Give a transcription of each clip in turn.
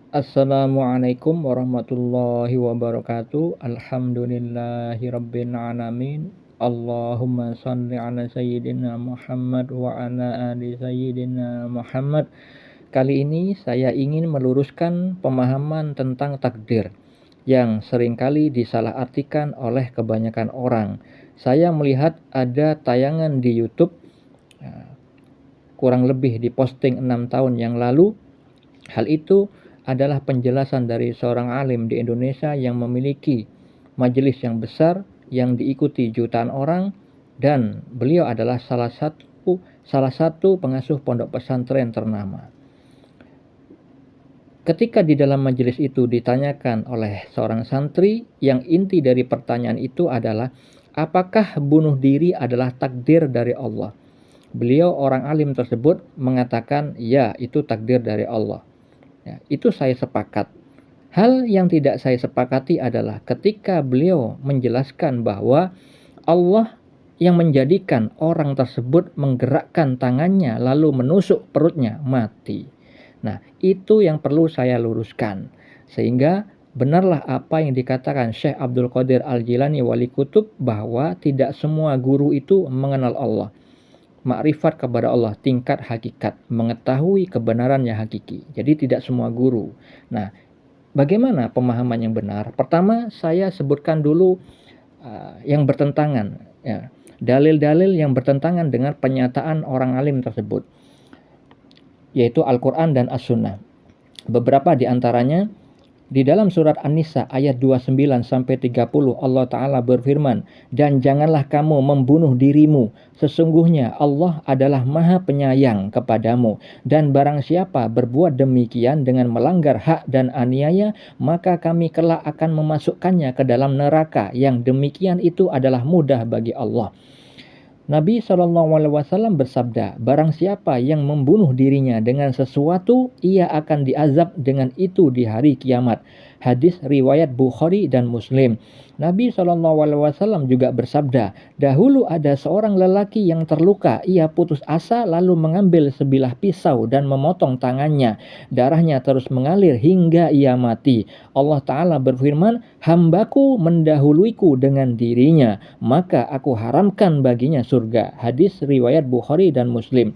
Assalamualaikum warahmatullahi wabarakatuh. Alhamdulillahirabbil alamin. Allahumma shalli ala sayyidina Muhammad wa ala ali sayyidina Muhammad. Kali ini saya ingin meluruskan pemahaman tentang takdir yang seringkali disalahartikan oleh kebanyakan orang. Saya melihat ada tayangan di YouTube kurang lebih diposting 6 tahun yang lalu. Hal itu adalah penjelasan dari seorang alim di Indonesia yang memiliki majelis yang besar yang diikuti jutaan orang, dan beliau adalah salah satu pengasuh pondok pesantren ternama. Ketika di dalam majelis itu ditanyakan oleh seorang santri, yang inti dari pertanyaan itu adalah, apakah bunuh diri adalah takdir dari Allah? Beliau, orang alim tersebut, mengatakan, ya, itu takdir dari Allah. Ya, itu saya sepakat. Hal yang tidak saya sepakati adalah ketika beliau menjelaskan bahwa Allah yang menjadikan orang tersebut menggerakkan tangannya lalu menusuk perutnya mati. Nah, itu yang perlu saya luruskan. Sehingga benarlah apa yang dikatakan Syekh Abdul Qadir Al-Jilani Wali Kutub, bahwa tidak semua guru itu mengenal Allah. Makrifat kepada Allah, tingkat hakikat, mengetahui kebenaran yang hakiki. Jadi tidak semua guru. Nah, bagaimana pemahaman yang benar? Pertama, saya sebutkan dulu yang bertentangan, ya, dalil-dalil yang bertentangan dengan pernyataan orang alim tersebut, yaitu Al-Quran dan As-Sunnah. Beberapa di antaranya di dalam surat An-Nisa ayat 29-30, Allah Ta'ala berfirman, dan janganlah kamu membunuh dirimu, sesungguhnya Allah adalah maha penyayang kepadamu, dan barang siapa berbuat demikian dengan melanggar hak dan aniaya, maka kami kelak akan memasukkannya ke dalam neraka, yang demikian itu adalah mudah bagi Allah. Nabi SAW bersabda, barang siapa yang membunuh dirinya dengan sesuatu, ia akan diazab dengan itu di hari kiamat. Hadis riwayat Bukhari dan Muslim. Nabi SAW juga bersabda, dahulu ada seorang lelaki yang terluka, ia putus asa lalu mengambil sebilah pisau dan memotong tangannya. Darahnya terus mengalir hingga ia mati. Allah Ta'ala berfirman, hambaku mendahuluiku dengan dirinya, maka aku haramkan baginya surga. Hadis riwayat Bukhari dan Muslim.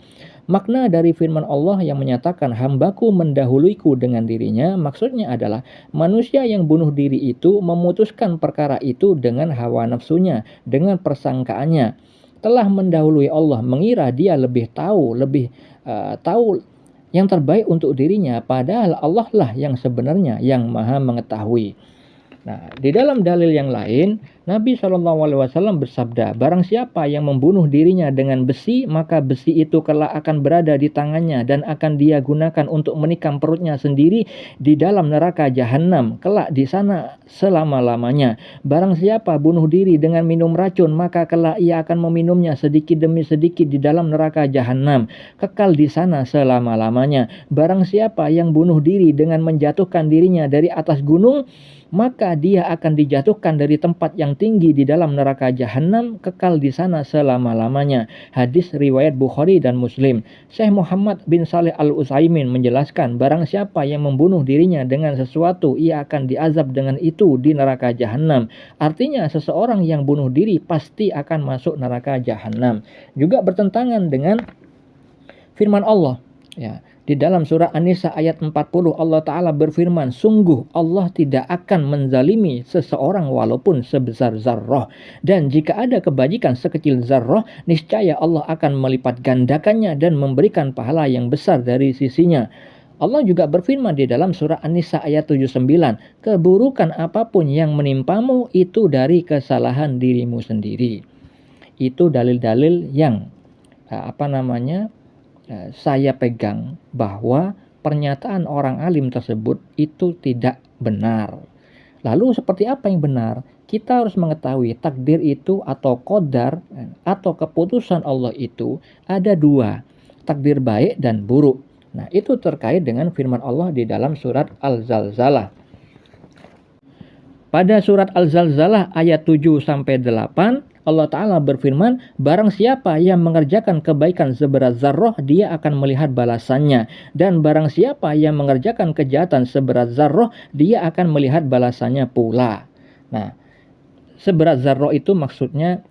Makna dari firman Allah yang menyatakan hambaku mendahuluiku dengan dirinya, maksudnya adalah manusia yang bunuh diri itu memutuskan perkara itu dengan hawa nafsunya, dengan persangkaannya. Telah mendahului Allah, mengira dia lebih tahu yang terbaik untuk dirinya, padahal Allah lah yang sebenarnya yang maha mengetahui. Nah, di dalam dalil yang lain, Nabi SAW bersabda, barang siapa yang membunuh dirinya dengan besi, maka besi itu kelak akan berada di tangannya dan akan dia gunakan untuk menikam perutnya sendiri di dalam neraka jahanam, kelak di sana selama-lamanya. Barang siapa bunuh diri dengan minum racun, maka kelak ia akan meminumnya sedikit demi sedikit di dalam neraka jahanam, kekal di sana selama-lamanya. Barang siapa yang bunuh diri dengan menjatuhkan dirinya dari atas gunung, maka dia akan dijatuhkan dari tempat yang tinggi di dalam neraka jahanam, kekal di sana selama-lamanya. Hadis riwayat Bukhari dan Muslim. Syekh Muhammad bin Saleh Al-Utsaimin menjelaskan, barang siapa yang membunuh dirinya dengan sesuatu, ia akan diazab dengan itu di neraka jahanam. Artinya seseorang yang bunuh diri pasti akan masuk neraka jahanam. Juga bertentangan dengan firman Allah, ya. Di dalam surah An-Nisa ayat 40, Allah Ta'ala berfirman, sungguh Allah tidak akan menzalimi seseorang walaupun sebesar zarrah. Dan jika ada kebajikan sekecil zarrah, niscaya Allah akan melipat gandakannya dan memberikan pahala yang besar dari sisinya. Allah juga berfirman di dalam surah An-Nisa ayat 79, keburukan apapun yang menimpamu itu dari kesalahan dirimu sendiri. Itu dalil-dalil yang saya pegang, bahwa pernyataan orang alim tersebut itu tidak benar. Lalu seperti apa yang benar? Kita harus mengetahui takdir itu atau qadar atau keputusan Allah itu ada dua, takdir baik dan buruk. Nah, itu terkait dengan firman Allah di dalam surat Al-Zalzalah. Pada surat Al-Zalzalah ayat 7-8, Allah Ta'ala berfirman, barang siapa yang mengerjakan kebaikan seberat zarrah, dia akan melihat balasannya. Dan barang siapa yang mengerjakan kejahatan seberat zarrah, dia akan melihat balasannya pula. Nah, seberat zarrah itu maksudnya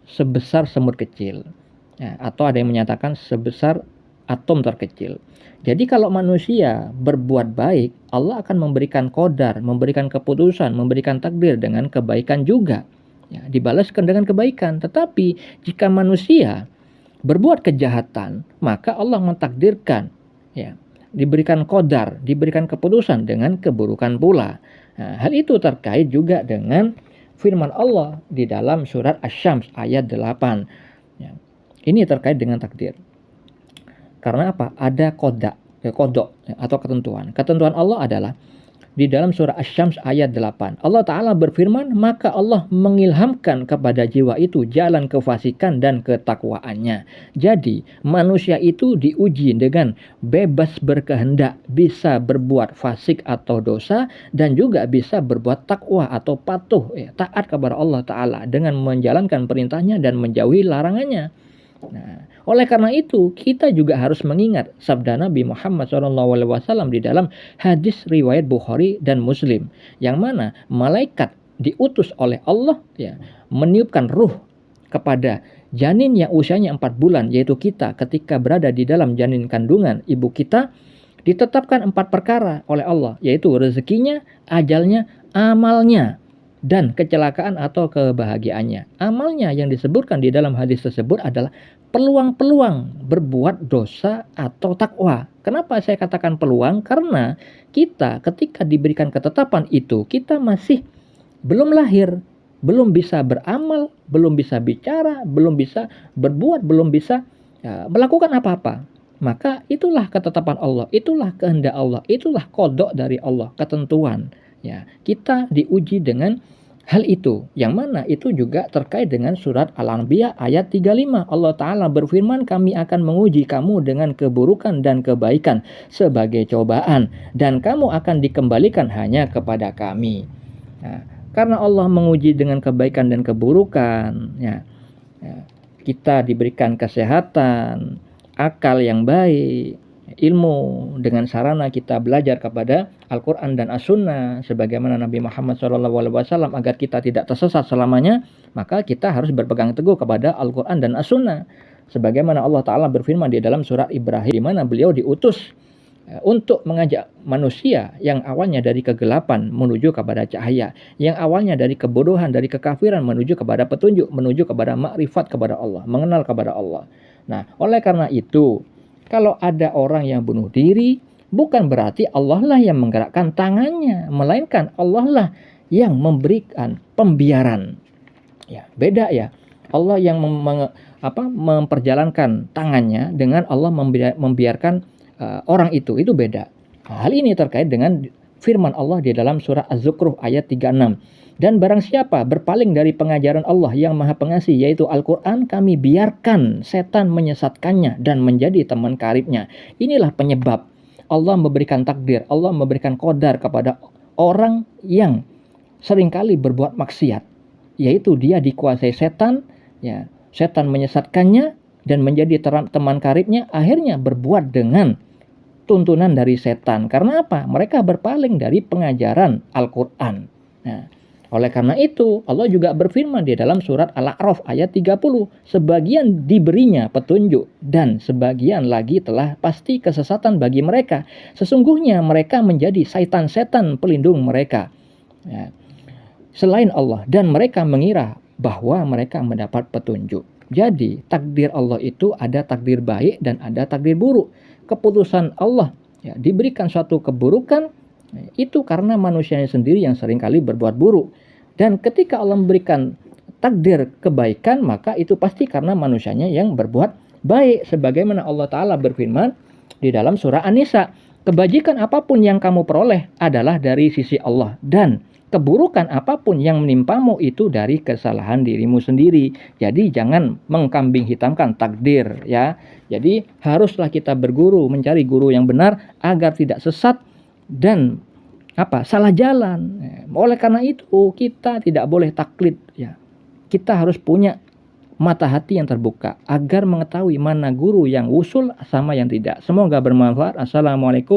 sebesar semut kecil. Ya, atau ada yang menyatakan sebesar atom terkecil. Jadi kalau manusia berbuat baik, Allah akan memberikan qadar, memberikan keputusan, memberikan takdir dengan kebaikan juga. Ya, dibalaskan dengan kebaikan. Tetapi jika manusia berbuat kejahatan, maka Allah mentakdirkan, ya, diberikan qadar, diberikan keputusan dengan keburukan pula. Nah, hal itu terkait juga dengan firman Allah di dalam surat Asy-Syams ayat 8. Ya, ini terkait dengan takdir. Karena apa? Ada kodok atau ketentuan. Ketentuan Allah adalah di dalam surah Asy-Syams ayat 8. Allah Ta'ala berfirman, maka Allah mengilhamkan kepada jiwa itu jalan kefasikan dan ketakwaannya. Jadi manusia itu diuji dengan bebas berkehendak, bisa berbuat fasik atau dosa, dan juga bisa berbuat takwa atau patuh, taat kepada Allah Ta'ala dengan menjalankan perintahnya dan menjauhi larangannya. Nah, oleh karena itu kita juga harus mengingat sabda Nabi Muhammad SAW di dalam hadis riwayat Bukhari dan Muslim, yang mana malaikat diutus oleh Allah, ya, meniupkan ruh kepada janin yang usianya 4 bulan, yaitu kita ketika berada di dalam janin kandungan ibu kita, ditetapkan 4 perkara oleh Allah, yaitu rezekinya, ajalnya, amalnya, dan kecelakaan atau kebahagiaannya. Amalnya yang disebutkan di dalam hadis tersebut adalah peluang-peluang berbuat dosa atau takwa. Kenapa saya katakan peluang? Karena kita ketika diberikan ketetapan itu, kita masih belum lahir, belum bisa beramal, belum bisa bicara, belum bisa berbuat, belum bisa melakukan apa-apa. Maka itulah ketetapan Allah, itulah kehendak Allah, itulah kodok dari Allah, ketentuan. Ya, kita diuji dengan hal itu, yang mana itu juga terkait dengan surat Al-Anbiya ayat 35. Allah Ta'ala berfirman, kami akan menguji kamu dengan keburukan dan kebaikan sebagai cobaan, dan kamu akan dikembalikan hanya kepada kami. Nah, karena Allah menguji dengan kebaikan dan keburukan, ya, kita diberikan kesehatan, akal yang baik, ilmu, dengan sarana kita belajar kepada Al-Quran dan As-Sunnah sebagaimana Nabi Muhammad SAW, agar kita tidak tersesat selamanya, maka kita harus berpegang teguh kepada Al-Quran dan As-Sunnah sebagaimana Allah Ta'ala berfirman di dalam surat Ibrahim, di mana beliau diutus untuk mengajak manusia yang awalnya dari kegelapan menuju kepada cahaya, yang awalnya dari kebodohan, dari kekafiran menuju kepada petunjuk, menuju kepada makrifat kepada Allah, mengenal kepada Allah. Nah, oleh karena itu, kalau ada orang yang bunuh diri, bukan berarti Allah lah yang menggerakkan tangannya, melainkan Allah lah yang memberikan pembiaran. Ya, beda ya. Allah yang memperjalankan tangannya dengan Allah membiarkan orang itu beda. Nah, hal ini terkait dengan firman Allah di dalam surah Az-Zukhruf ayat 36. Dan barang siapa berpaling dari pengajaran Allah yang Maha Pengasih, yaitu Al-Quran, kami biarkan setan menyesatkannya dan menjadi teman karibnya. Inilah penyebab Allah memberikan takdir, Allah memberikan qadar kepada orang yang seringkali berbuat maksiat, yaitu dia dikuasai setan, ya, setan menyesatkannya dan menjadi teman karibnya, akhirnya berbuat dengan tuntunan dari setan. Karena apa? Mereka berpaling dari pengajaran Al-Quran. Nah, oleh karena itu, Allah juga berfirman di dalam surat Al-A'raf ayat 30, sebagian diberinya petunjuk dan sebagian lagi telah pasti kesesatan bagi mereka. Sesungguhnya mereka menjadi setan-setan pelindung mereka, ya, selain Allah, dan mereka mengira bahwa mereka mendapat petunjuk. Jadi takdir Allah itu ada takdir baik dan ada takdir buruk. Keputusan Allah, ya, diberikan suatu keburukan, itu karena manusianya sendiri yang seringkali berbuat buruk. Dan ketika Allah memberikan takdir kebaikan, maka itu pasti karena manusianya yang berbuat baik. Sebagaimana Allah Ta'ala berfirman di dalam surah An-Nisa, kebajikan apapun yang kamu peroleh adalah dari sisi Allah, dan keburukan apapun yang menimpamu itu dari kesalahan dirimu sendiri. Jadi jangan mengkambing hitamkan takdir, ya. Jadi haruslah kita berguru, mencari guru yang benar agar tidak sesat dan salah jalan. Oleh karena itu kita tidak boleh taklid, ya. kita harus punya mata hati yang terbuka agar mengetahui mana guru yang usul sama yang tidak. Semoga bermanfaat. Assalamualaikum